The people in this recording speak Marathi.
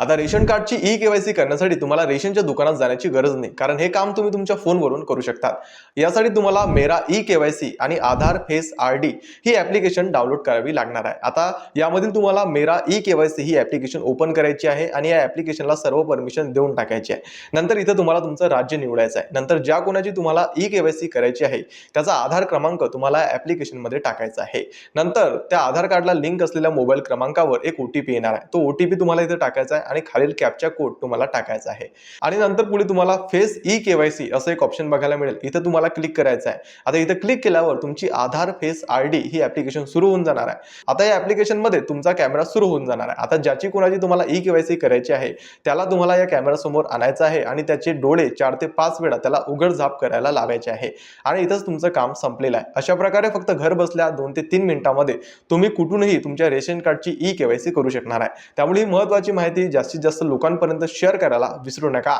आता रेशन कार्डची ई-केवायसी करण्यासाठी तुम्हाला रेशनच्या दुकानात जाण्याची गरज नाही, कारण हे काम तुम्ही तुमच्या फोनवरून करू शकता। यासाठी तुम्हाला मेरा ई-केवायसी आणि आधार फेस आरडी ही ॲप्लिकेशन डाउनलोड करावी लागणार आहे। आता यामधील तुम्हाला मेरा ई-केवायसी ही ॲप्लिकेशन ओपन करायची आहे आणि या ॲप्लिकेशनला सर्व परमिशन देऊन टाकायची आहे। नंतर इथे तुम्हाला तुमचं राज्य निवडायचं आहे। नंतर ज्या कोणाची तुम्हाला ई-केवायसी करायची आहे त्याचा आधार क्रमांक तुम्हाला ॲप्लिकेशनमध्ये टाकायचा आहे। नंतर त्या आधार कार्डला लिंक असलेल्या मोबाईल क्रमांकावर एक ओटीपी येणार आहे, तो ओटीपी तुम्हाला इथे टाकायचा आहे आणि खालील कॅप्चा कोड तुम्हाला टाकायचा आहे। आणि नंतर पुढे तुम्हाला फेस ई-केवायसी असं एक ऑप्शन बघायला मिळेल, इथे तुम्हाला क्लिक करायचं आहे। आता इथे क्लिक केल्यावर तुमची आधार फेस आरडी ही ॲप्लिकेशन सुरू होऊन जाणार आहे। आता या ॲप्लिकेशनमध्ये तुमचा कॅमेरा सुरू होऊन जाणार आहे। आता ज्याची कोणाची तुम्हाला ई-केवायसी करायची आहे त्याला तुम्हाला या कॅमेरा समोर आणायचं आहे आणि त्याचे डोळे 4 ते 5 वेळा त्याला उघड झाप करायला लावायचे आहे आणि इथंच तुमचं काम संपलेलं आहे। अशा प्रकारे फक्त घर बसल्या 2 ते 3 मिनिटांमध्ये तुम्ही कुठूनही तुमच्या रेशन कार्डची ई-केवायसी करू शकणार आहे। त्यामुळे ही महत्त्वाची माहिती जास्तीत जास्त लोकांपर्यंत शेअर करायला विसरू नका।